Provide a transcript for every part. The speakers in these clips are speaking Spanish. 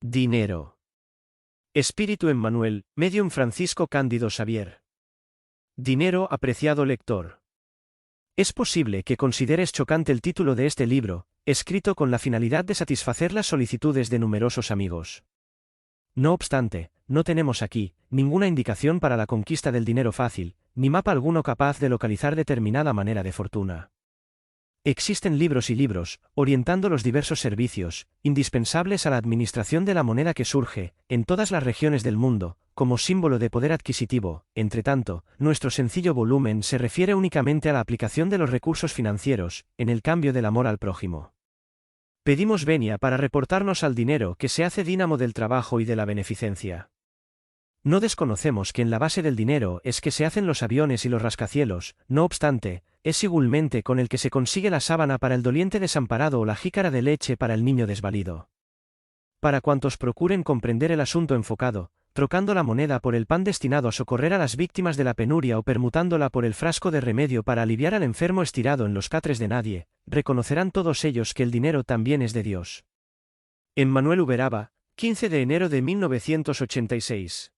Dinero. Espíritu Emmanuel, Medium Francisco Cándido Xavier. Dinero, apreciado lector. Es posible que consideres chocante el título de este libro, escrito con la finalidad de satisfacer las solicitudes de numerosos amigos. No obstante, no tenemos aquí ninguna indicación para la conquista del dinero fácil, ni mapa alguno capaz de localizar determinada manera de fortuna. Existen libros y libros, orientando los diversos servicios, indispensables a la administración de la moneda que surge, en todas las regiones del mundo, como símbolo de poder adquisitivo. Entretanto, nuestro sencillo volumen se refiere únicamente a la aplicación de los recursos financieros, en el cambio del amor al prójimo. Pedimos venia para reportarnos al dinero que se hace dínamo del trabajo y de la beneficencia. No desconocemos que en la base del dinero es que se hacen los aviones y los rascacielos, no obstante, es igualmente con el que se consigue la sábana para el doliente desamparado o la jícara de leche para el niño desvalido. Para cuantos procuren comprender el asunto enfocado, trocando la moneda por el pan destinado a socorrer a las víctimas de la penuria o permutándola por el frasco de remedio para aliviar al enfermo estirado en los catres de nadie, reconocerán todos ellos que el dinero también es de Dios. Emmanuel Uberaba, 15 de enero de 1986.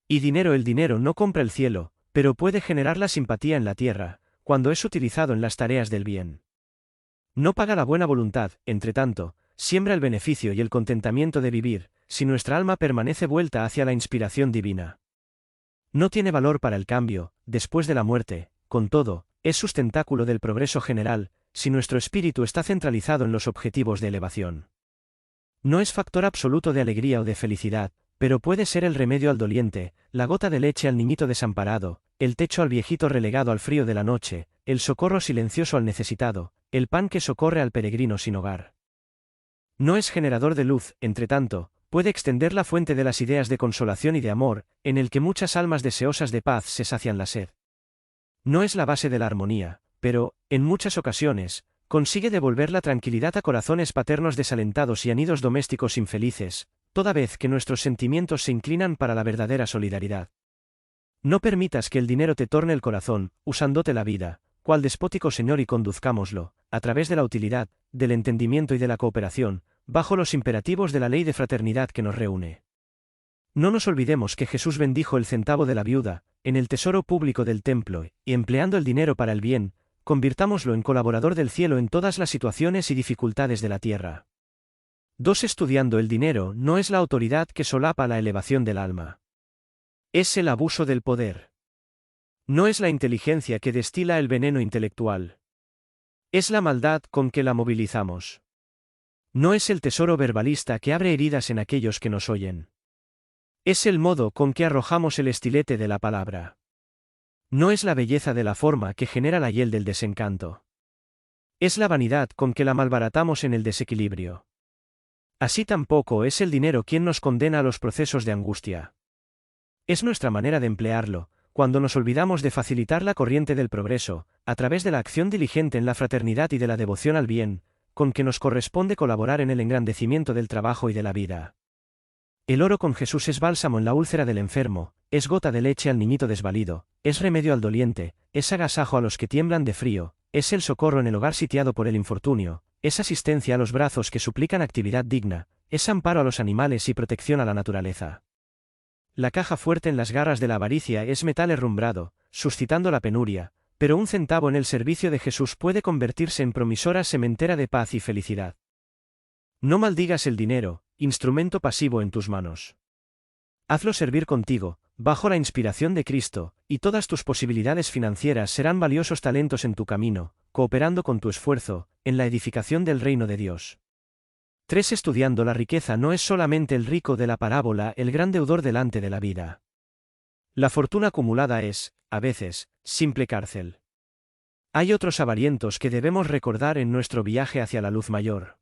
Y el dinero no compra el cielo, pero puede generar la simpatía en la tierra, cuando es utilizado en las tareas del bien. No paga la buena voluntad, entretanto, siembra el beneficio y el contentamiento de vivir, si nuestra alma permanece vuelta hacia la inspiración divina. No tiene valor para el cambio, después de la muerte, con todo, es sustentáculo del progreso general, si nuestro espíritu está centralizado en los objetivos de elevación. No es factor absoluto de alegría o de felicidad, pero puede ser el remedio al doliente, la gota de leche al niñito desamparado, el techo al viejito relegado al frío de la noche, el socorro silencioso al necesitado, el pan que socorre al peregrino sin hogar. No es generador de luz, entretanto, puede extender la fuente de las ideas de consolación y de amor, en el que muchas almas deseosas de paz se sacian la sed. No es la base de la armonía, pero, en muchas ocasiones, consigue devolver la tranquilidad a corazones paternos desalentados y a nidos domésticos infelices, toda vez que nuestros sentimientos se inclinan para la verdadera solidaridad. No permitas que el dinero te torne el corazón, usándote la vida, cual despótico señor, y conduzcámoslo, a través de la utilidad, del entendimiento y de la cooperación, bajo los imperativos de la ley de fraternidad que nos reúne. No nos olvidemos que Jesús bendijo el centavo de la viuda, en el tesoro público del templo, y empleando el dinero para el bien, convirtámoslo en colaborador del cielo en todas las situaciones y dificultades de la tierra. 2. Estudiando el dinero no es la autoridad que solapa la elevación del alma. Es el abuso del poder. No es la inteligencia que destila el veneno intelectual. Es la maldad con que la movilizamos. No es el tesoro verbalista que abre heridas en aquellos que nos oyen. Es el modo con que arrojamos el estilete de la palabra. No es la belleza de la forma que genera la hiel del desencanto. Es la vanidad con que la malbaratamos en el desequilibrio. Así tampoco es el dinero quien nos condena a los procesos de angustia. Es nuestra manera de emplearlo, cuando nos olvidamos de facilitar la corriente del progreso, a través de la acción diligente en la fraternidad y de la devoción al bien, con que nos corresponde colaborar en el engrandecimiento del trabajo y de la vida. El oro con Jesús es bálsamo en la úlcera del enfermo, es gota de leche al niñito desvalido, es remedio al doliente, es agasajo a los que tiemblan de frío, es el socorro en el hogar sitiado por el infortunio, es asistencia a los brazos que suplican actividad digna, es amparo a los animales y protección a la naturaleza. La caja fuerte en las garras de la avaricia es metal herrumbrado, suscitando la penuria, pero un centavo en el servicio de Jesús puede convertirse en promisora sementera de paz y felicidad. No maldigas el dinero, instrumento pasivo en tus manos. Hazlo servir contigo, bajo la inspiración de Cristo, y todas tus posibilidades financieras serán valiosos talentos en tu camino, cooperando con tu esfuerzo, en la edificación del reino de Dios. 3. Estudiando la riqueza no es solamente el rico de la parábola el gran deudor delante de la vida. La fortuna acumulada es, a veces, simple cárcel. Hay otros avarientos que debemos recordar en nuestro viaje hacia la luz mayor.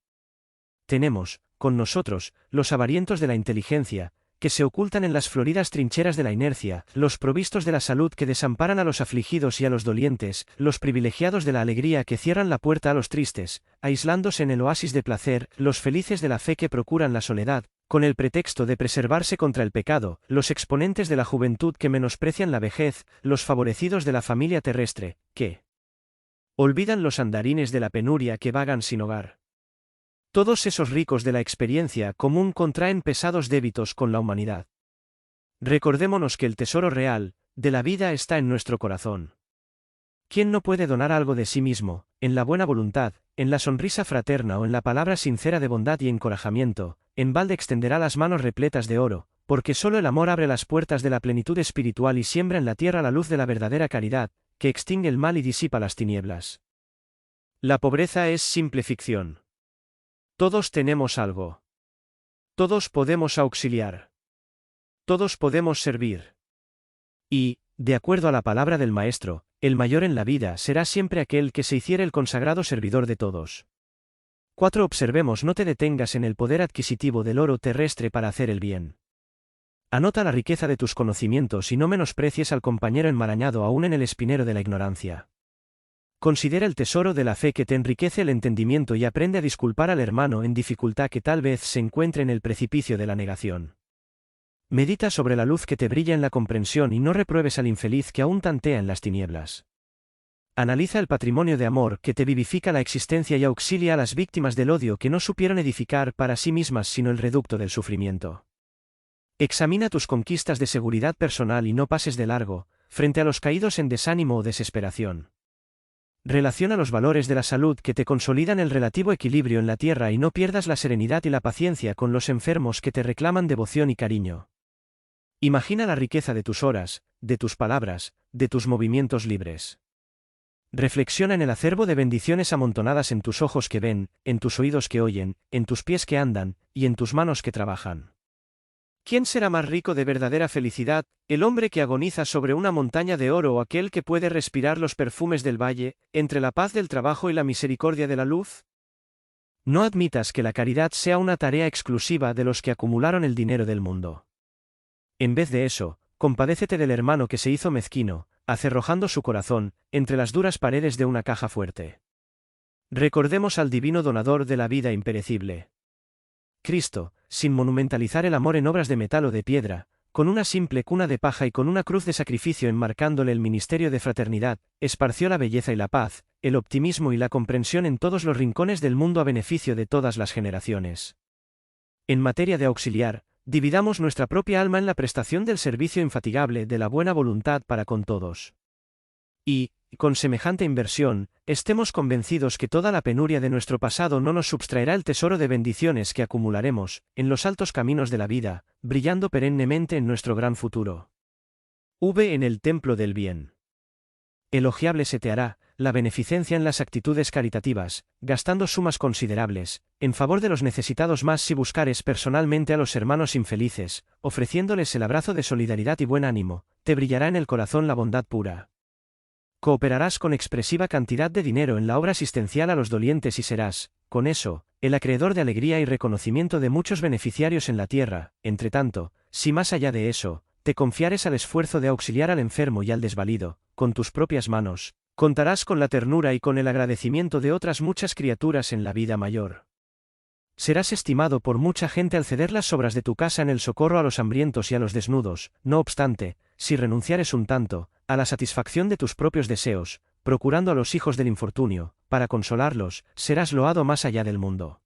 Tenemos, con nosotros, los avarientos de la inteligencia, que se ocultan en las floridas trincheras de la inercia, los provistos de la salud que desamparan a los afligidos y a los dolientes, los privilegiados de la alegría que cierran la puerta a los tristes, aislándose en el oasis de placer, los felices de la fe que procuran la soledad, con el pretexto de preservarse contra el pecado, los exponentes de la juventud que menosprecian la vejez, los favorecidos de la familia terrestre, que olvidan los andarines de la penuria que vagan sin hogar. Todos esos ricos de la experiencia común contraen pesados débitos con la humanidad. Recordémonos que el tesoro real de la vida está en nuestro corazón. ¿Quién no puede donar algo de sí mismo, en la buena voluntad, en la sonrisa fraterna o en la palabra sincera de bondad y encorajamiento, en balde extenderá las manos repletas de oro, porque solo el amor abre las puertas de la plenitud espiritual y siembra en la tierra la luz de la verdadera caridad, que extingue el mal y disipa las tinieblas. La pobreza es simple ficción. Todos tenemos algo. Todos podemos auxiliar. Todos podemos servir. Y, de acuerdo a la palabra del Maestro, el mayor en la vida será siempre aquel que se hiciere el consagrado servidor de todos. 4. Observemos, no te detengas en el poder adquisitivo del oro terrestre para hacer el bien. Anota la riqueza de tus conocimientos y no menosprecies al compañero enmarañado aún en el espinero de la ignorancia. Considera el tesoro de la fe que te enriquece el entendimiento y aprende a disculpar al hermano en dificultad que tal vez se encuentre en el precipicio de la negación. Medita sobre la luz que te brilla en la comprensión y no repruebes al infeliz que aún tantea en las tinieblas. Analiza el patrimonio de amor que te vivifica la existencia y auxilia a las víctimas del odio que no supieron edificar para sí mismas sino el reducto del sufrimiento. Examina tus conquistas de seguridad personal y no pases de largo, frente a los caídos en desánimo o desesperación. Relaciona los valores de la salud que te consolidan el relativo equilibrio en la tierra y no pierdas la serenidad y la paciencia con los enfermos que te reclaman devoción y cariño. Imagina la riqueza de tus horas, de tus palabras, de tus movimientos libres. Reflexiona en el acervo de bendiciones amontonadas en tus ojos que ven, en tus oídos que oyen, en tus pies que andan, y en tus manos que trabajan. ¿Quién será más rico de verdadera felicidad, el hombre que agoniza sobre una montaña de oro o aquel que puede respirar los perfumes del valle, entre la paz del trabajo y la misericordia de la luz? No admitas que la caridad sea una tarea exclusiva de los que acumularon el dinero del mundo. En vez de eso, compadécete del hermano que se hizo mezquino, acerrojando su corazón, entre las duras paredes de una caja fuerte. Recordemos al divino donador de la vida imperecible. Cristo, sin monumentalizar el amor en obras de metal o de piedra, con una simple cuna de paja y con una cruz de sacrificio enmarcándole el ministerio de fraternidad, esparció la belleza y la paz, el optimismo y la comprensión en todos los rincones del mundo a beneficio de todas las generaciones. En materia de auxiliar, dividamos nuestra propia alma en la prestación del servicio infatigable de la buena voluntad para con todos. Y, con semejante inversión, estemos convencidos que toda la penuria de nuestro pasado no nos subtraerá el tesoro de bendiciones que acumularemos, en los altos caminos de la vida, brillando perennemente en nuestro gran futuro. En el templo del bien. Elogiable se te hará la beneficencia en las actitudes caritativas, gastando sumas considerables, en favor de los necesitados más si buscares personalmente a los hermanos infelices, ofreciéndoles el abrazo de solidaridad y buen ánimo, te brillará en el corazón la bondad pura. Cooperarás con expresiva cantidad de dinero en la obra asistencial a los dolientes y serás, con eso, el acreedor de alegría y reconocimiento de muchos beneficiarios en la tierra. Entretanto, si más allá de eso, te confiares al esfuerzo de auxiliar al enfermo y al desvalido, con tus propias manos, contarás con la ternura y con el agradecimiento de otras muchas criaturas en la vida mayor. Serás estimado por mucha gente al ceder las sobras de tu casa en el socorro a los hambrientos y a los desnudos. No obstante, si renunciares un tanto a la satisfacción de tus propios deseos, procurando a los hijos del infortunio, para consolarlos, serás loado más allá del mundo.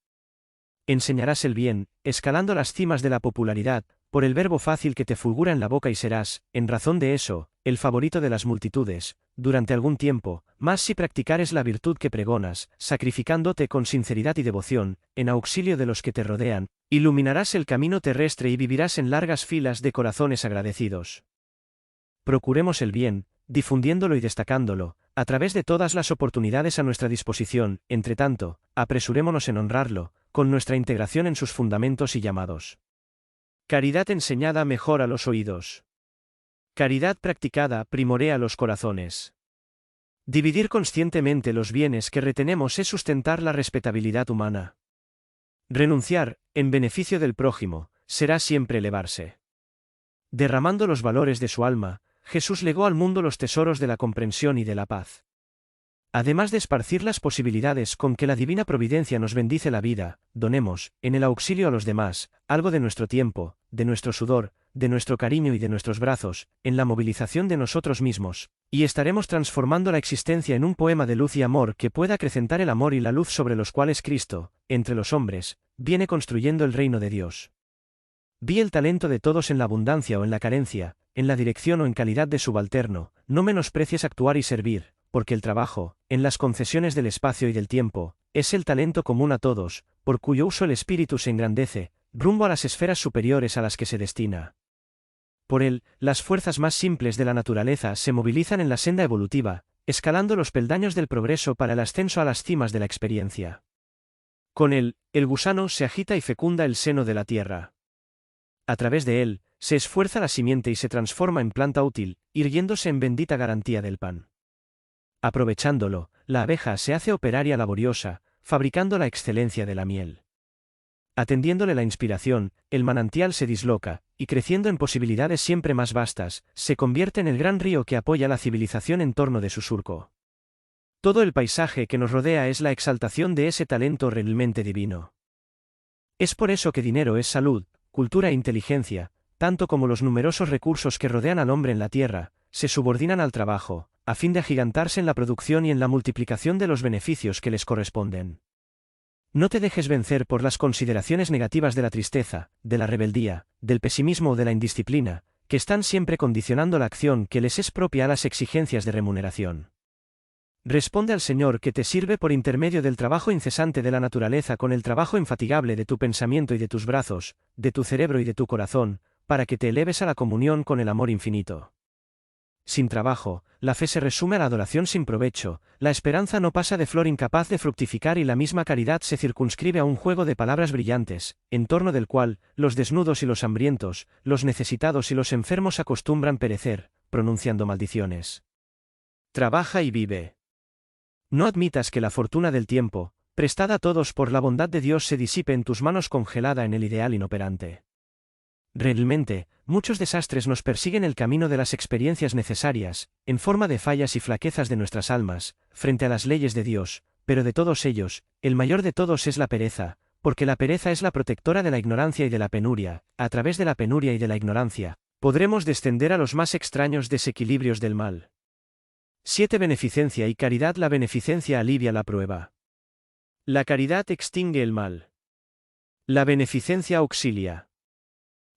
Enseñarás el bien, escalando las cimas de la popularidad, por el verbo fácil que te fulgura en la boca y serás, en razón de eso, el favorito de las multitudes, durante algún tiempo, más si practicares la virtud que pregonas, sacrificándote con sinceridad y devoción, en auxilio de los que te rodean, iluminarás el camino terrestre y vivirás en largas filas de corazones agradecidos. Procuremos el bien, difundiéndolo y destacándolo, a través de todas las oportunidades a nuestra disposición. Entretanto, apresurémonos en honrarlo, con nuestra integración en sus fundamentos y llamados. Caridad enseñada mejora los oídos. Caridad practicada primorea los corazones. Dividir conscientemente los bienes que retenemos es sustentar la respetabilidad humana. Renunciar, en beneficio del prójimo, será siempre elevarse. Derramando los valores de su alma, Jesús legó al mundo los tesoros de la comprensión y de la paz. Además de esparcir las posibilidades con que la divina providencia nos bendice la vida, donemos, en el auxilio a los demás, algo de nuestro tiempo, de nuestro sudor, de nuestro cariño y de nuestros brazos, en la movilización de nosotros mismos, y estaremos transformando la existencia en un poema de luz y amor que pueda acrecentar el amor y la luz sobre los cuales Cristo, entre los hombres, viene construyendo el reino de Dios. Vi el talento de todos en la abundancia o en la carencia, en la dirección o en calidad de subalterno, no menosprecies actuar y servir, porque el trabajo, en las concesiones del espacio y del tiempo, es el talento común a todos, por cuyo uso el espíritu se engrandece, rumbo a las esferas superiores a las que se destina. Por él, las fuerzas más simples de la naturaleza se movilizan en la senda evolutiva, escalando los peldaños del progreso para el ascenso a las cimas de la experiencia. Con él, el gusano se agita y fecunda el seno de la tierra. A través de él, se esfuerza la simiente y se transforma en planta útil, irguiéndose en bendita garantía del pan. Aprovechándolo, la abeja se hace operaria laboriosa, fabricando la excelencia de la miel. Atendiéndole la inspiración, el manantial se disloca, y creciendo en posibilidades siempre más vastas, se convierte en el gran río que apoya la civilización en torno de su surco. Todo el paisaje que nos rodea es la exaltación de ese talento realmente divino. Es por eso que dinero es salud, cultura e inteligencia, tanto como los numerosos recursos que rodean al hombre en la tierra, se subordinan al trabajo, a fin de agigantarse en la producción y en la multiplicación de los beneficios que les corresponden. No te dejes vencer por las consideraciones negativas de la tristeza, de la rebeldía, del pesimismo o de la indisciplina, que están siempre condicionando la acción que les es propia a las exigencias de remuneración. Responde al Señor que te sirve por intermedio del trabajo incesante de la naturaleza con el trabajo infatigable de tu pensamiento y de tus brazos, de tu cerebro y de tu corazón, para que te eleves a la comunión con el amor infinito. Sin trabajo, la fe se resume a la adoración sin provecho, la esperanza no pasa de flor incapaz de fructificar y la misma caridad se circunscribe a un juego de palabras brillantes, en torno del cual, los desnudos y los hambrientos, los necesitados y los enfermos acostumbran perecer, pronunciando maldiciones. Trabaja y vive. No admitas que la fortuna del tiempo, prestada a todos por la bondad de Dios, se disipe en tus manos congelada en el ideal inoperante. Realmente, muchos desastres nos persiguen el camino de las experiencias necesarias, en forma de fallas y flaquezas de nuestras almas, frente a las leyes de Dios, pero de todos ellos, el mayor de todos es la pereza, porque la pereza es la protectora de la ignorancia y de la penuria. A través de la penuria y de la ignorancia, podremos descender a los más extraños desequilibrios del mal. 7. Beneficencia y caridad. La beneficencia alivia la prueba. La caridad extingue el mal. La beneficencia auxilia.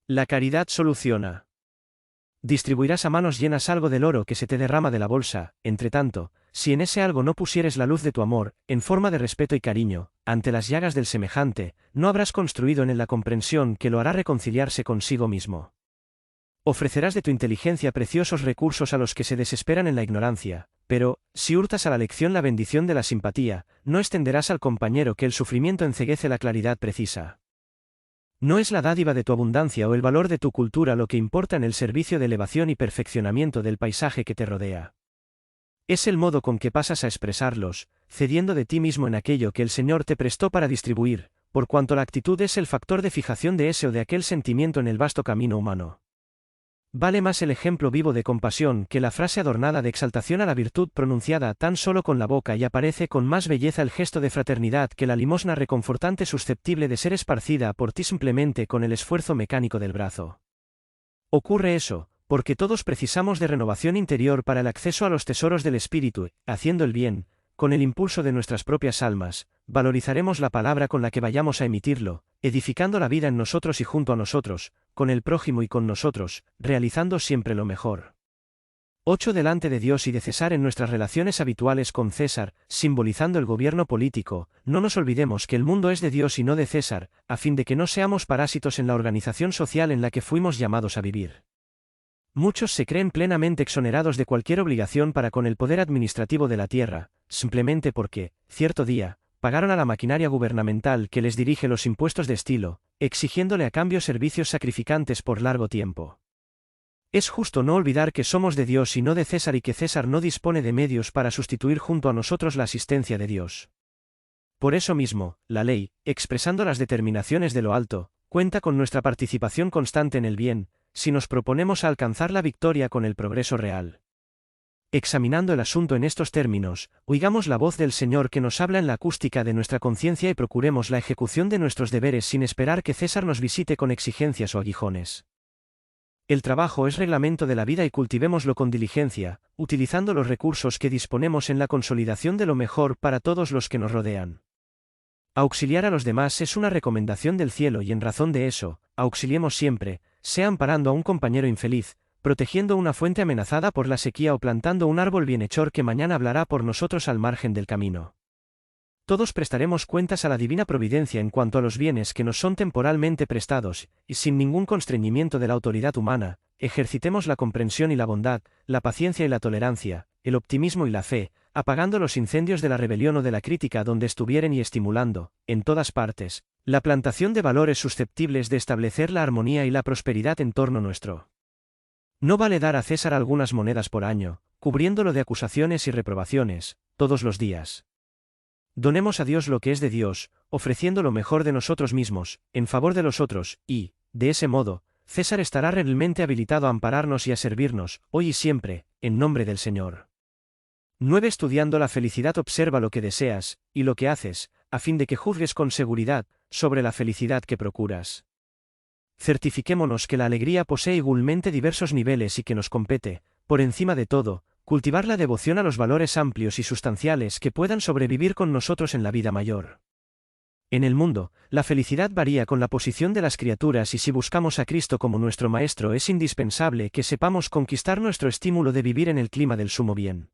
La caridad soluciona. Distribuirás a manos llenas algo del oro que se te derrama de la bolsa, entre tanto, si en ese algo no pusieres la luz de tu amor, en forma de respeto y cariño, ante las llagas del semejante, no habrás construido en él la comprensión que lo hará reconciliarse consigo mismo. Ofrecerás de tu inteligencia preciosos recursos a los que se desesperan en la ignorancia, pero, si hurtas a la lección la bendición de la simpatía, no extenderás al compañero que el sufrimiento enceguece la claridad precisa. No es la dádiva de tu abundancia o el valor de tu cultura lo que importa en el servicio de elevación y perfeccionamiento del paisaje que te rodea. Es el modo con que pasas a expresarlos, cediendo de ti mismo en aquello que el Señor te prestó para distribuir, por cuanto la actitud es el factor de fijación de ese o de aquel sentimiento en el vasto camino humano. Vale más el ejemplo vivo de compasión que la frase adornada de exaltación a la virtud pronunciada tan solo con la boca, y aparece con más belleza el gesto de fraternidad que la limosna reconfortante susceptible de ser esparcida por ti simplemente con el esfuerzo mecánico del brazo. Ocurre eso, porque todos precisamos de renovación interior para el acceso a los tesoros del espíritu, haciendo el bien, con el impulso de nuestras propias almas, valorizaremos la palabra con la que vayamos a emitirlo, edificando la vida en nosotros y junto a nosotros, con el prójimo y con nosotros, realizando siempre lo mejor. 8. Delante de Dios y de César. En nuestras relaciones habituales con César, simbolizando el gobierno político, no nos olvidemos que el mundo es de Dios y no de César, a fin de que no seamos parásitos en la organización social en la que fuimos llamados a vivir. Muchos se creen plenamente exonerados de cualquier obligación para con el poder administrativo de la tierra, simplemente porque, cierto día, pagaron a la maquinaria gubernamental que les dirige los impuestos de estilo, exigiéndole a cambio servicios sacrificantes por largo tiempo. Es justo no olvidar que somos de Dios y no de César, y que César no dispone de medios para sustituir junto a nosotros la asistencia de Dios. Por eso mismo, la ley, expresando las determinaciones de lo alto, cuenta con nuestra participación constante en el bien, si nos proponemos alcanzar la victoria con el progreso real. Examinando el asunto en estos términos, oigamos la voz del Señor que nos habla en la acústica de nuestra conciencia y procuremos la ejecución de nuestros deberes sin esperar que César nos visite con exigencias o aguijones. El trabajo es reglamento de la vida y cultivémoslo con diligencia, utilizando los recursos que disponemos en la consolidación de lo mejor para todos los que nos rodean. Auxiliar a los demás es una recomendación del cielo y en razón de eso, auxiliemos siempre, sea amparando a un compañero infeliz, protegiendo una fuente amenazada por la sequía o plantando un árbol bienhechor que mañana hablará por nosotros al margen del camino. Todos prestaremos cuentas a la divina providencia en cuanto a los bienes que nos son temporalmente prestados, y sin ningún constreñimiento de la autoridad humana, ejercitemos la comprensión y la bondad, la paciencia y la tolerancia, el optimismo y la fe, apagando los incendios de la rebelión o de la crítica donde estuvieren y estimulando, en todas partes, la plantación de valores susceptibles de establecer la armonía y la prosperidad en torno nuestro. No vale dar a César algunas monedas por año, cubriéndolo de acusaciones y reprobaciones, todos los días. Donemos a Dios lo que es de Dios, ofreciendo lo mejor de nosotros mismos, en favor de los otros, y, de ese modo, César estará realmente habilitado a ampararnos y a servirnos, hoy y siempre, en nombre del Señor. 9. Estudiando la felicidad observa lo que deseas, y lo que haces, a fin de que juzgues con seguridad, sobre la felicidad que procuras. Certifiquémonos que la alegría posee igualmente diversos niveles y que nos compete, por encima de todo, cultivar la devoción a los valores amplios y sustanciales que puedan sobrevivir con nosotros en la vida mayor. En el mundo, la felicidad varía con la posición de las criaturas y si buscamos a Cristo como nuestro Maestro es indispensable que sepamos conquistar nuestro estímulo de vivir en el clima del sumo bien.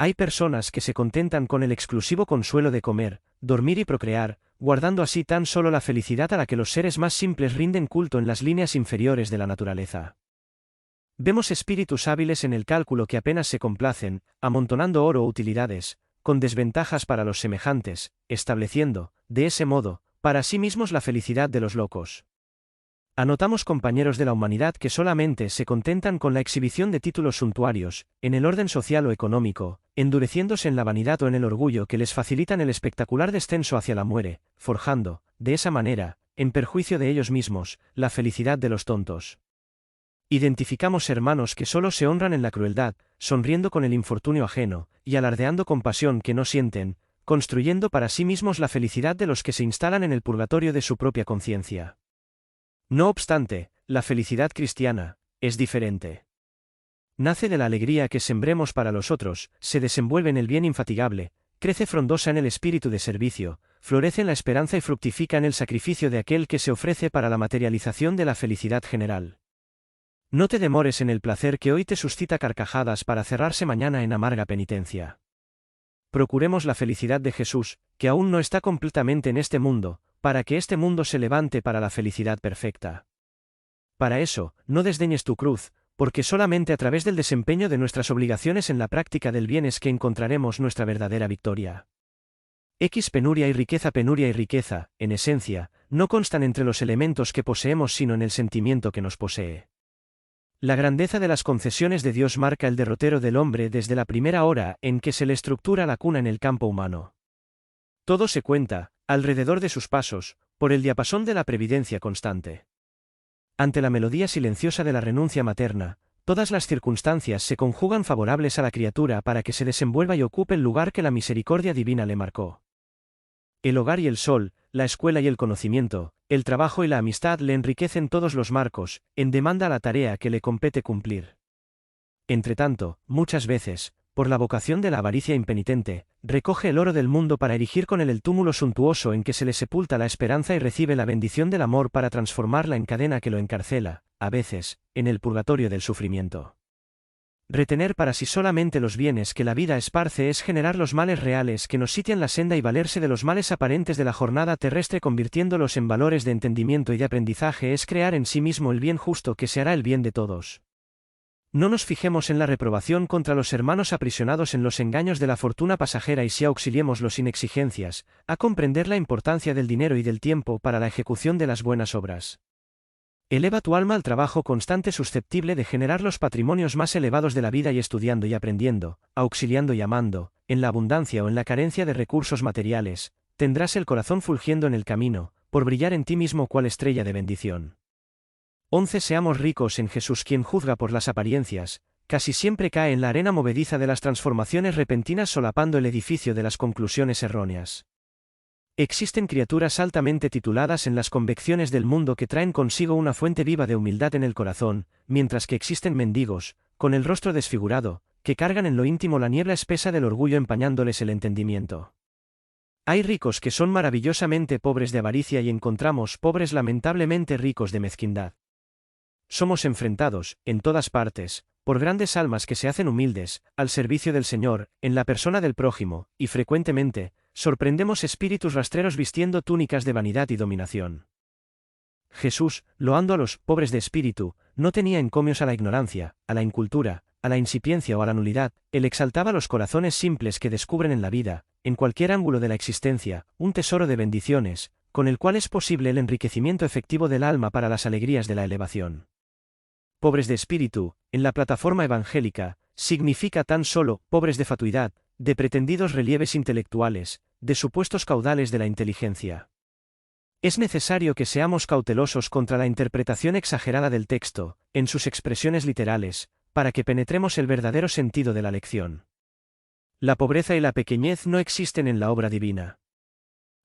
Hay personas que se contentan con el exclusivo consuelo de comer, dormir y procrear, guardando así tan solo la felicidad a la que los seres más simples rinden culto en las líneas inferiores de la naturaleza. Vemos espíritus hábiles en el cálculo que apenas se complacen, amontonando oro o utilidades, con desventajas para los semejantes, estableciendo, de ese modo, para sí mismos la felicidad de los locos. Anotamos compañeros de la humanidad que solamente se contentan con la exhibición de títulos suntuarios, en el orden social o económico, endureciéndose en la vanidad o en el orgullo que les facilitan el espectacular descenso hacia la muerte, forjando, de esa manera, en perjuicio de ellos mismos, la felicidad de los tontos. Identificamos hermanos que solo se honran en la crueldad, sonriendo con el infortunio ajeno, y alardeando compasión que no sienten, construyendo para sí mismos la felicidad de los que se instalan en el purgatorio de su propia conciencia. No obstante, la felicidad cristiana es diferente. Nace de la alegría que sembremos para los otros, se desenvuelve en el bien infatigable, crece frondosa en el espíritu de servicio, florece en la esperanza y fructifica en el sacrificio de aquel que se ofrece para la materialización de la felicidad general. No te demores en el placer que hoy te suscita carcajadas para cerrarse mañana en amarga penitencia. Procuremos la felicidad de Jesús, que aún no está completamente en este mundo, para que este mundo se levante para la felicidad perfecta. Para eso, no desdeñes tu cruz, porque solamente a través del desempeño de nuestras obligaciones en la práctica del bien es que encontraremos nuestra verdadera victoria. Penuria y riqueza, en esencia, no constan entre los elementos que poseemos sino en el sentimiento que nos posee. La grandeza de las concesiones de Dios marca el derrotero del hombre desde la primera hora en que se le estructura la cuna en el campo humano. Todo se cuenta, alrededor de sus pasos, por el diapasón de la previdencia constante. Ante la melodía silenciosa de la renuncia materna, todas las circunstancias se conjugan favorables a la criatura para que se desenvuelva y ocupe el lugar que la misericordia divina le marcó. El hogar y el sol, la escuela y el conocimiento, el trabajo y la amistad le enriquecen todos los marcos, en demanda a la tarea que le compete cumplir. Entretanto, muchas veces, por la vocación de la avaricia impenitente, recoge el oro del mundo para erigir con él el túmulo suntuoso en que se le sepulta la esperanza y recibe la bendición del amor para transformarla en cadena que lo encarcela, a veces, en el purgatorio del sufrimiento. Retener para sí solamente los bienes que la vida esparce es generar los males reales que nos sitian la senda y valerse de los males aparentes de la jornada terrestre convirtiéndolos en valores de entendimiento y de aprendizaje es crear en sí mismo el bien justo que se hará el bien de todos. No nos fijemos en la reprobación contra los hermanos aprisionados en los engaños de la fortuna pasajera y si auxiliémoslos sin exigencias, a comprender la importancia del dinero y del tiempo para la ejecución de las buenas obras. Eleva tu alma al trabajo constante susceptible de generar los patrimonios más elevados de la vida y estudiando y aprendiendo, auxiliando y amando, en la abundancia o en la carencia de recursos materiales, tendrás el corazón fulgiendo en el camino, por brillar en ti mismo cual estrella de bendición. 11. Seamos ricos en Jesús quien juzga por las apariencias, casi siempre cae en la arena movediza de las transformaciones repentinas solapando el edificio de las conclusiones erróneas. Existen criaturas altamente tituladas en las convecciones del mundo que traen consigo una fuente viva de humildad en el corazón, mientras que existen mendigos, con el rostro desfigurado, que cargan en lo íntimo la niebla espesa del orgullo empañándoles el entendimiento. Hay ricos que son maravillosamente pobres de avaricia y encontramos pobres lamentablemente ricos de mezquindad. Somos enfrentados, en todas partes, por grandes almas que se hacen humildes, al servicio del Señor, en la persona del prójimo, y frecuentemente, sorprendemos espíritus rastreros vistiendo túnicas de vanidad y dominación. Jesús, loando a los pobres de espíritu, no tenía encomios a la ignorancia, a la incultura, a la incipiencia o a la nulidad, él exaltaba los corazones simples que descubren en la vida, en cualquier ángulo de la existencia, un tesoro de bendiciones, con el cual es posible el enriquecimiento efectivo del alma para las alegrías de la elevación. Pobres de espíritu, en la plataforma evangélica, significa tan solo pobres de fatuidad, de pretendidos relieves intelectuales, de supuestos caudales de la inteligencia. Es necesario que seamos cautelosos contra la interpretación exagerada del texto, en sus expresiones literales, para que penetremos el verdadero sentido de la lección. La pobreza y la pequeñez no existen en la obra divina.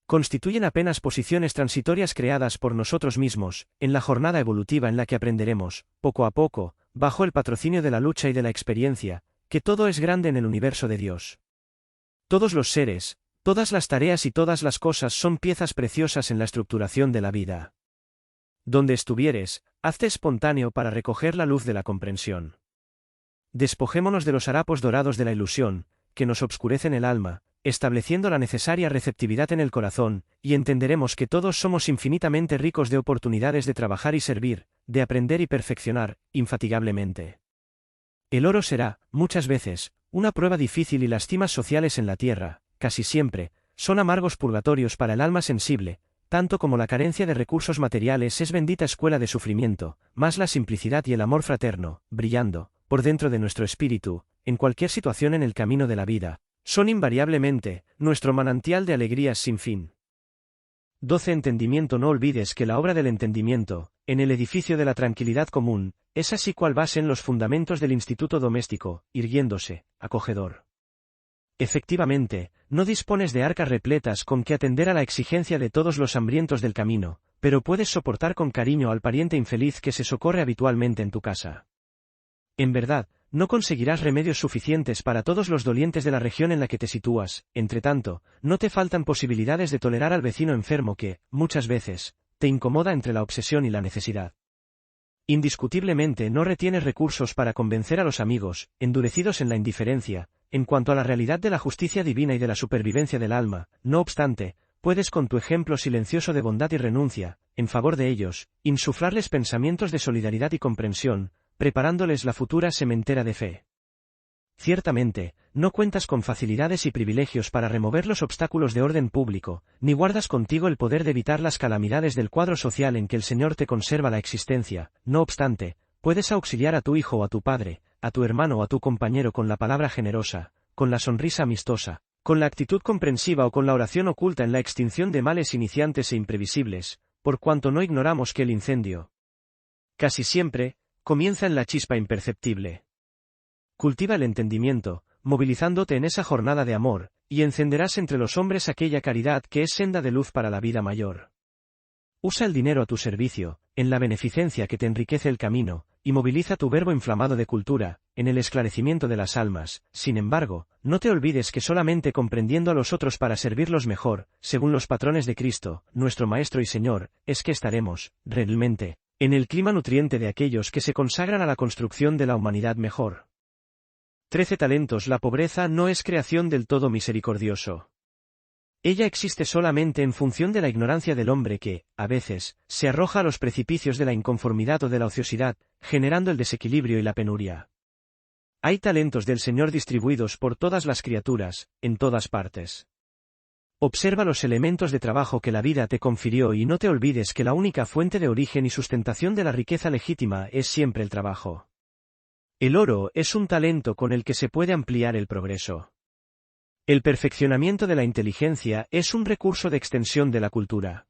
Constituyen apenas posiciones transitorias creadas por nosotros mismos, en la jornada evolutiva en la que aprenderemos, poco a poco, bajo el patrocinio de la lucha y de la experiencia, que todo es grande en el universo de Dios. Todos los seres, todas las tareas y todas las cosas son piezas preciosas en la estructuración de la vida. Donde estuvieres, hazte espontáneo para recoger la luz de la comprensión. Despojémonos de los harapos dorados de la ilusión, que nos obscurecen el alma, estableciendo la necesaria receptividad en el corazón, y entenderemos que todos somos infinitamente ricos de oportunidades de trabajar y servir, de aprender y perfeccionar, infatigablemente. El oro será, muchas veces, una prueba difícil y las cimas sociales en la tierra, casi siempre, son amargos purgatorios para el alma sensible, tanto como la carencia de recursos materiales es bendita escuela de sufrimiento, más la simplicidad y el amor fraterno, brillando, por dentro de nuestro espíritu, en cualquier situación en el camino de la vida, son invariablemente, nuestro manantial de alegrías sin fin. 12. Entendimiento. No olvides que la obra del entendimiento, en el edificio de la tranquilidad común, es así cual base en los fundamentos del instituto doméstico, irguiéndose, acogedor. Efectivamente, no dispones de arcas repletas con que atender a la exigencia de todos los hambrientos del camino, pero puedes soportar con cariño al pariente infeliz que se socorre habitualmente en tu casa. En verdad, no conseguirás remedios suficientes para todos los dolientes de la región en la que te sitúas, entretanto, no te faltan posibilidades de tolerar al vecino enfermo que, muchas veces, te incomoda entre la obsesión y la necesidad. Indiscutiblemente no retienes recursos para convencer a los amigos, endurecidos en la indiferencia, en cuanto a la realidad de la justicia divina y de la supervivencia del alma, no obstante, puedes con tu ejemplo silencioso de bondad y renuncia, en favor de ellos, insuflarles pensamientos de solidaridad y comprensión, preparándoles la futura sementera de fe. Ciertamente, no cuentas con facilidades y privilegios para remover los obstáculos de orden público, ni guardas contigo el poder de evitar las calamidades del cuadro social en que el Señor te conserva la existencia, no obstante, puedes auxiliar a tu hijo o a tu padre, a tu hermano o a tu compañero con la palabra generosa, con la sonrisa amistosa, con la actitud comprensiva o con la oración oculta en la extinción de males iniciantes e imprevisibles, por cuanto no ignoramos que el incendio, casi siempre, comienza en la chispa imperceptible. Cultiva el entendimiento, movilizándote en esa jornada de amor, y encenderás entre los hombres aquella caridad que es senda de luz para la vida mayor. Usa el dinero a tu servicio, en la beneficencia que te enriquece el camino, y moviliza tu verbo inflamado de cultura, en el esclarecimiento de las almas. Sin embargo, no te olvides que solamente comprendiendo a los otros para servirlos mejor, según los patrones de Cristo, nuestro Maestro y Señor, es que estaremos, realmente, en el clima nutriente de aquellos que se consagran a la construcción de la humanidad mejor. 13 talentos. La pobreza no es creación del todo misericordioso. Ella existe solamente en función de la ignorancia del hombre que, a veces, se arroja a los precipicios de la inconformidad o de la ociosidad, generando el desequilibrio y la penuria. Hay talentos del Señor distribuidos por todas las criaturas, en todas partes. Observa los elementos de trabajo que la vida te confirió y no te olvides que la única fuente de origen y sustentación de la riqueza legítima es siempre el trabajo. El oro es un talento con el que se puede ampliar el progreso. El perfeccionamiento de la inteligencia es un recurso de extensión de la cultura.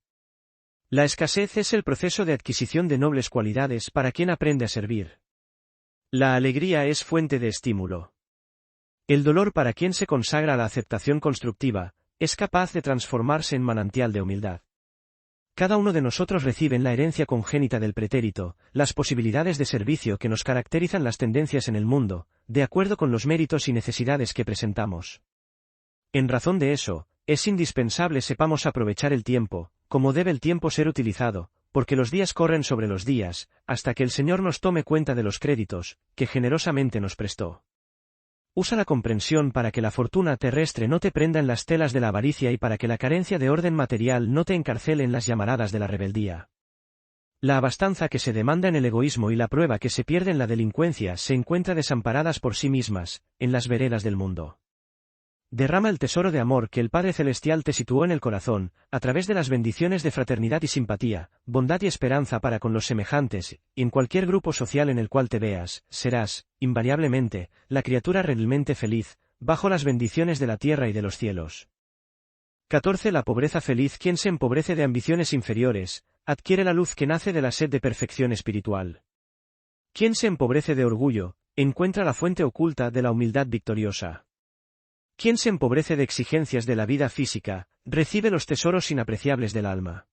La escasez es el proceso de adquisición de nobles cualidades para quien aprende a servir. La alegría es fuente de estímulo. El dolor para quien se consagra a la aceptación constructiva, es capaz de transformarse en manantial de humildad. Cada uno de nosotros recibe en la herencia congénita del pretérito, las posibilidades de servicio que nos caracterizan las tendencias en el mundo, de acuerdo con los méritos y necesidades que presentamos. En razón de eso, es indispensable sepamos aprovechar el tiempo, como debe el tiempo ser utilizado, porque los días corren sobre los días, hasta que el Señor nos tome cuenta de los créditos, que generosamente nos prestó. Usa la comprensión para que la fortuna terrestre no te prenda en las telas de la avaricia y para que la carencia de orden material no te encarcele en las llamaradas de la rebeldía. La abastanza que se demanda en el egoísmo y la prueba que se pierde en la delincuencia se encuentra desamparadas por sí mismas, en las veredas del mundo. Derrama el tesoro de amor que el Padre Celestial te situó en el corazón, a través de las bendiciones de fraternidad y simpatía, bondad y esperanza para con los semejantes, y en cualquier grupo social en el cual te veas, serás, invariablemente, la criatura realmente feliz, bajo las bendiciones de la tierra y de los cielos. 14. La pobreza feliz. Quien se empobrece de ambiciones inferiores, adquiere la luz que nace de la sed de perfección espiritual. Quien se empobrece de orgullo, encuentra la fuente oculta de la humildad victoriosa. Quien se empobrece de exigencias de la vida física, recibe los tesoros inapreciables del alma.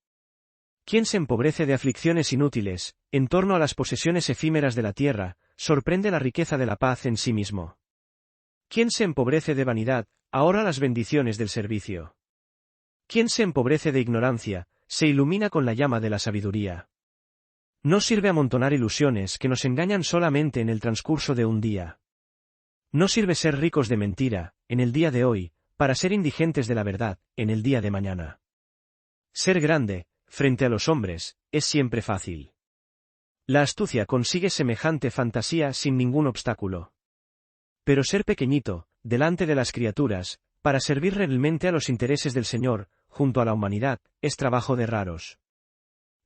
Quien se empobrece de aflicciones inútiles, en torno a las posesiones efímeras de la tierra, sorprende la riqueza de la paz en sí mismo. Quien se empobrece de vanidad, ahorra las bendiciones del servicio. Quien se empobrece de ignorancia, se ilumina con la llama de la sabiduría. No sirve amontonar ilusiones que nos engañan solamente en el transcurso de un día. No sirve ser ricos de mentira, en el día de hoy, para ser indigentes de la verdad, en el día de mañana. Ser grande, frente a los hombres, es siempre fácil. La astucia consigue semejante fantasía sin ningún obstáculo. Pero ser pequeñito, delante de las criaturas, para servir realmente a los intereses del Señor, junto a la humanidad, es trabajo de raros.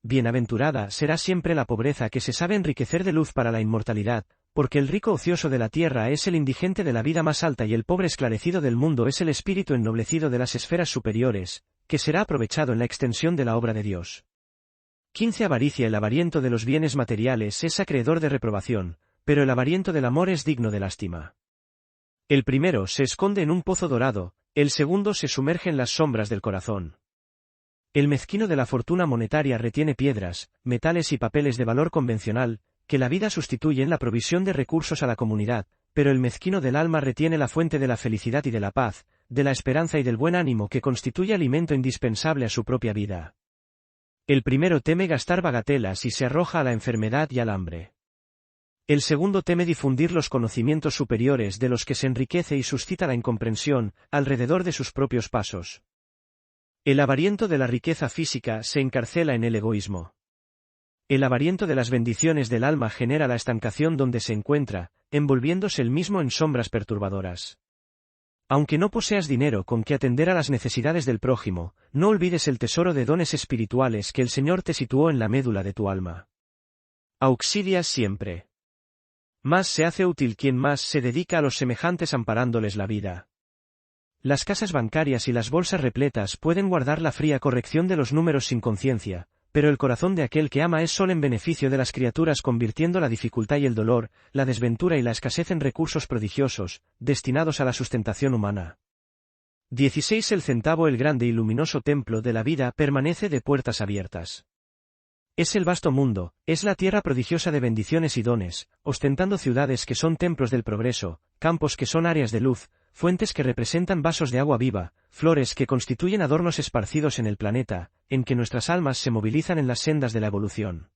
Bienaventurada será siempre la pobreza que se sabe enriquecer de luz para la inmortalidad, porque el rico ocioso de la tierra es el indigente de la vida más alta y el pobre esclarecido del mundo es el espíritu ennoblecido de las esferas superiores, que será aprovechado en la extensión de la obra de Dios. 15. Avaricia. El avariento de los bienes materiales es acreedor de reprobación, pero el avariento del amor es digno de lástima. El primero se esconde en un pozo dorado, el segundo se sumerge en las sombras del corazón. El mezquino de la fortuna monetaria retiene piedras, metales y papeles de valor convencional, que la vida sustituye en la provisión de recursos a la comunidad, pero el mezquino del alma retiene la fuente de la felicidad y de la paz, de la esperanza y del buen ánimo que constituye alimento indispensable a su propia vida. El primero teme gastar bagatelas y se arroja a la enfermedad y al hambre. El segundo teme difundir los conocimientos superiores de los que se enriquece y suscita la incomprensión, alrededor de sus propios pasos. El avariento de la riqueza física se encarcela en el egoísmo. El avariento de las bendiciones del alma genera la estancación donde se encuentra, envolviéndose el mismo en sombras perturbadoras. Aunque no poseas dinero con que atender a las necesidades del prójimo, no olvides el tesoro de dones espirituales que el Señor te situó en la médula de tu alma. Auxilias siempre. Más se hace útil quien más se dedica a los semejantes amparándoles la vida. Las casas bancarias y las bolsas repletas pueden guardar la fría corrección de los números sin conciencia, pero el corazón de aquel que ama es solo en beneficio de las criaturas, convirtiendo la dificultad y el dolor, la desventura y la escasez en recursos prodigiosos, destinados a la sustentación humana. 16. El centavo. El grande y luminoso templo de la vida permanece de puertas abiertas. Es el vasto mundo, es la tierra prodigiosa de bendiciones y dones, ostentando ciudades que son templos del progreso, campos que son áreas de luz, fuentes que representan vasos de agua viva, flores que constituyen adornos esparcidos en el planeta, en que nuestras almas se movilizan en las sendas de la evolución.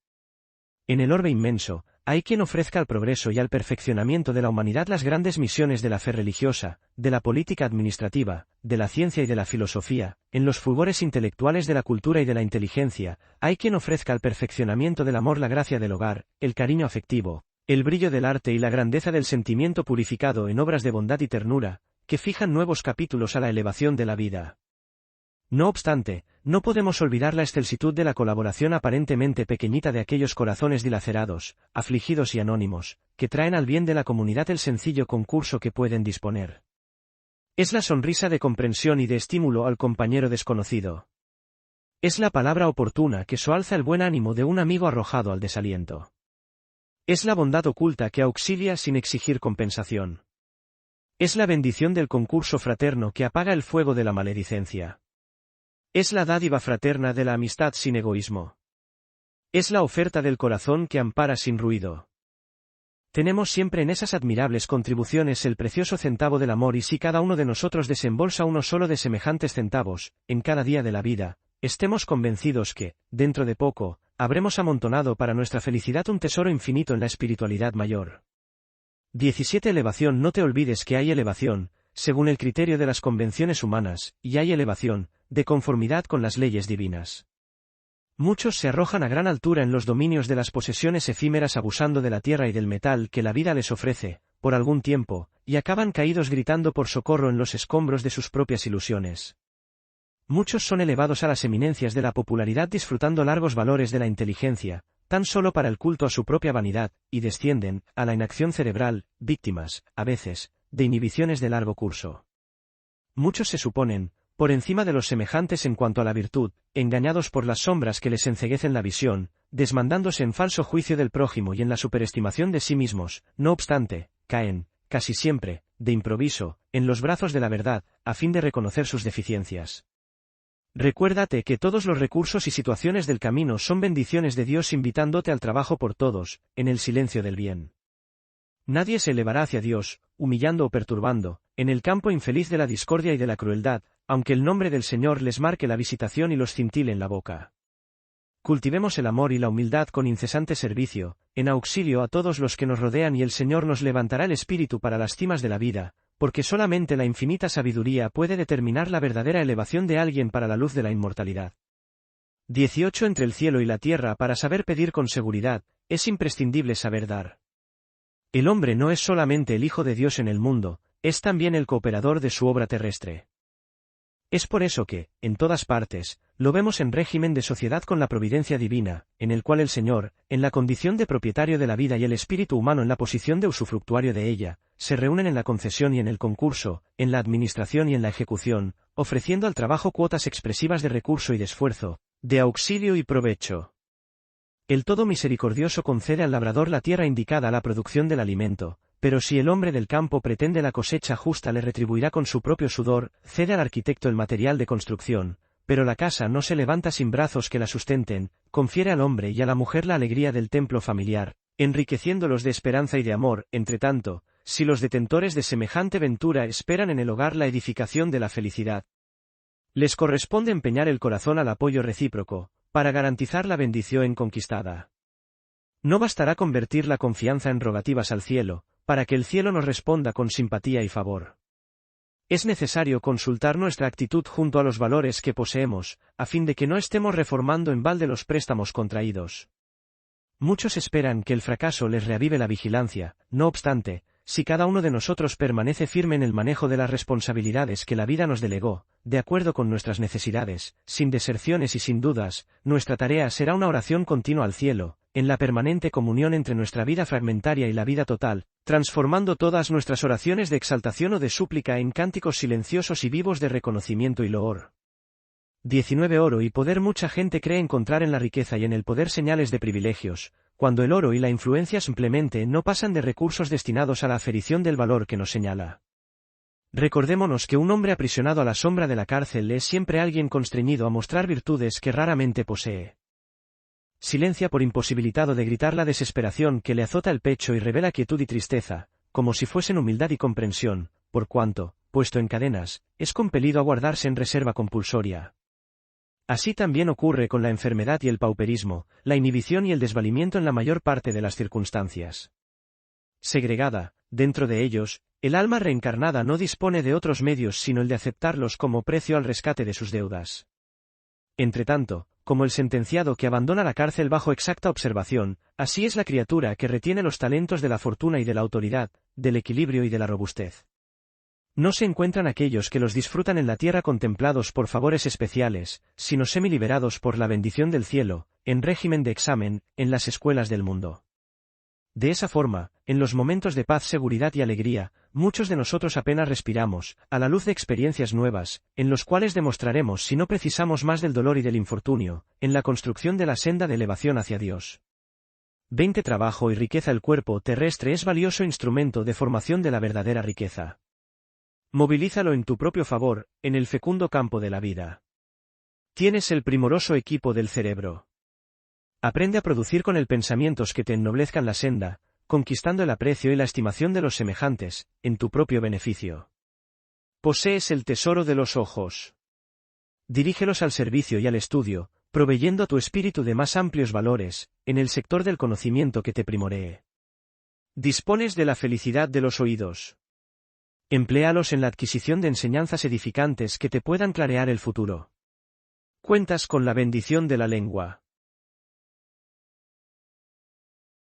En el orbe inmenso, hay quien ofrezca al progreso y al perfeccionamiento de la humanidad las grandes misiones de la fe religiosa, de la política administrativa, de la ciencia y de la filosofía, en los fulgores intelectuales de la cultura y de la inteligencia, hay quien ofrezca al perfeccionamiento del amor la gracia del hogar, el cariño afectivo, el brillo del arte y la grandeza del sentimiento purificado en obras de bondad y ternura, que fijan nuevos capítulos a la elevación de la vida. No obstante, no podemos olvidar la excelsitud de la colaboración aparentemente pequeñita de aquellos corazones dilacerados, afligidos y anónimos, que traen al bien de la comunidad el sencillo concurso que pueden disponer. Es la sonrisa de comprensión y de estímulo al compañero desconocido. Es la palabra oportuna que soalza el buen ánimo de un amigo arrojado al desaliento. Es la bondad oculta que auxilia sin exigir compensación. Es la bendición del concurso fraterno que apaga el fuego de la maledicencia. Es la dádiva fraterna de la amistad sin egoísmo. Es la oferta del corazón que ampara sin ruido. Tenemos siempre en esas admirables contribuciones el precioso centavo del amor, y si cada uno de nosotros desembolsa uno solo de semejantes centavos, en cada día de la vida, estemos convencidos que, dentro de poco, habremos amontonado para nuestra felicidad un tesoro infinito en la espiritualidad mayor. 17. Elevación. No te olvides que hay elevación, según el criterio de las convenciones humanas, y hay elevación, de conformidad con las leyes divinas. Muchos se arrojan a gran altura en los dominios de las posesiones efímeras, abusando de la tierra y del metal que la vida les ofrece, por algún tiempo, y acaban caídos gritando por socorro en los escombros de sus propias ilusiones. Muchos son elevados a las eminencias de la popularidad disfrutando largos valores de la inteligencia, tan solo para el culto a su propia vanidad, y descienden, a la inacción cerebral, víctimas, a veces, de inhibiciones de largo curso. Muchos se suponen, por encima de los semejantes en cuanto a la virtud, engañados por las sombras que les enceguecen la visión, desmandándose en falso juicio del prójimo y en la superestimación de sí mismos, no obstante, caen, casi siempre, de improviso, en los brazos de la verdad, a fin de reconocer sus deficiencias. Recuérdate que todos los recursos y situaciones del camino son bendiciones de Dios invitándote al trabajo por todos, en el silencio del bien. Nadie se elevará hacia Dios, humillando o perturbando, en el campo infeliz de la discordia y de la crueldad, aunque el nombre del Señor les marque la visitación y los cintile en la boca. Cultivemos el amor y la humildad con incesante servicio, en auxilio a todos los que nos rodean, y el Señor nos levantará el espíritu para las cimas de la vida, porque solamente la infinita sabiduría puede determinar la verdadera elevación de alguien para la luz de la inmortalidad. 18. Entre el cielo y la tierra. Para saber pedir con seguridad, es imprescindible saber dar. El hombre no es solamente el Hijo de Dios en el mundo, es también el cooperador de su obra terrestre. Es por eso que, en todas partes, lo vemos en régimen de sociedad con la providencia divina, en el cual el Señor, en la condición de propietario de la vida, y el espíritu humano en la posición de usufructuario de ella, se reúnen en la concesión y en el concurso, en la administración y en la ejecución, ofreciendo al trabajo cuotas expresivas de recurso y de esfuerzo, de auxilio y provecho. El Todo Misericordioso concede al labrador la tierra indicada a la producción del alimento, pero si el hombre del campo pretende la cosecha justa, le retribuirá con su propio sudor. Cede al arquitecto el material de construcción, pero la casa no se levanta sin brazos que la sustenten. Confiere al hombre y a la mujer la alegría del templo familiar, enriqueciéndolos de esperanza y de amor. Entretanto, si los detentores de semejante ventura esperan en el hogar la edificación de la felicidad, les corresponde empeñar el corazón al apoyo recíproco, para garantizar la bendición conquistada. No bastará convertir la confianza en rogativas al cielo, para que el cielo nos responda con simpatía y favor. Es necesario consultar nuestra actitud junto a los valores que poseemos, a fin de que no estemos reformando en balde los préstamos contraídos. Muchos esperan que el fracaso les reavive la vigilancia. No obstante, si cada uno de nosotros permanece firme en el manejo de las responsabilidades que la vida nos delegó, de acuerdo con nuestras necesidades, sin deserciones y sin dudas, nuestra tarea será una oración continua al cielo, en la permanente comunión entre nuestra vida fragmentaria y la vida total, transformando todas nuestras oraciones de exaltación o de súplica en cánticos silenciosos y vivos de reconocimiento y loor. 19. Oro y poder. Mucha gente cree encontrar en la riqueza y en el poder señales de privilegios, cuando el oro y la influencia simplemente no pasan de recursos destinados a la aferición del valor que nos señala. Recordémonos que un hombre aprisionado a la sombra de la cárcel es siempre alguien constreñido a mostrar virtudes que raramente posee. Silencia por imposibilitado de gritar la desesperación que le azota el pecho y revela quietud y tristeza, como si fuesen humildad y comprensión, por cuanto, puesto en cadenas, es compelido a guardarse en reserva compulsoria. Así también ocurre con la enfermedad y el pauperismo, la inhibición y el desvalimiento en la mayor parte de las circunstancias. Segregada, dentro de ellos, el alma reencarnada no dispone de otros medios sino el de aceptarlos como precio al rescate de sus deudas. Entretanto, como el sentenciado que abandona la cárcel bajo exacta observación, así es la criatura que retiene los talentos de la fortuna y de la autoridad, del equilibrio y de la robustez. No se encuentran aquellos que los disfrutan en la tierra contemplados por favores especiales, sino semiliberados por la bendición del cielo, en régimen de examen, en las escuelas del mundo. De esa forma, en los momentos de paz, seguridad y alegría, muchos de nosotros apenas respiramos, a la luz de experiencias nuevas, en los cuales demostraremos si no precisamos más del dolor y del infortunio, en la construcción de la senda de elevación hacia Dios. 20. Trabajo y riqueza. El cuerpo terrestre es valioso instrumento de formación de la verdadera riqueza. Movilízalo en tu propio favor, en el fecundo campo de la vida. Tienes el primoroso equipo del cerebro. Aprende a producir con él pensamientos que te ennoblezcan la senda, conquistando el aprecio y la estimación de los semejantes, en tu propio beneficio. Posees el tesoro de los ojos. Dirígelos al servicio y al estudio, proveyendo a tu espíritu de más amplios valores, en el sector del conocimiento que te primoree. Dispones de la felicidad de los oídos. Empléalos en la adquisición de enseñanzas edificantes que te puedan clarear el futuro. Cuentas con la bendición de la lengua.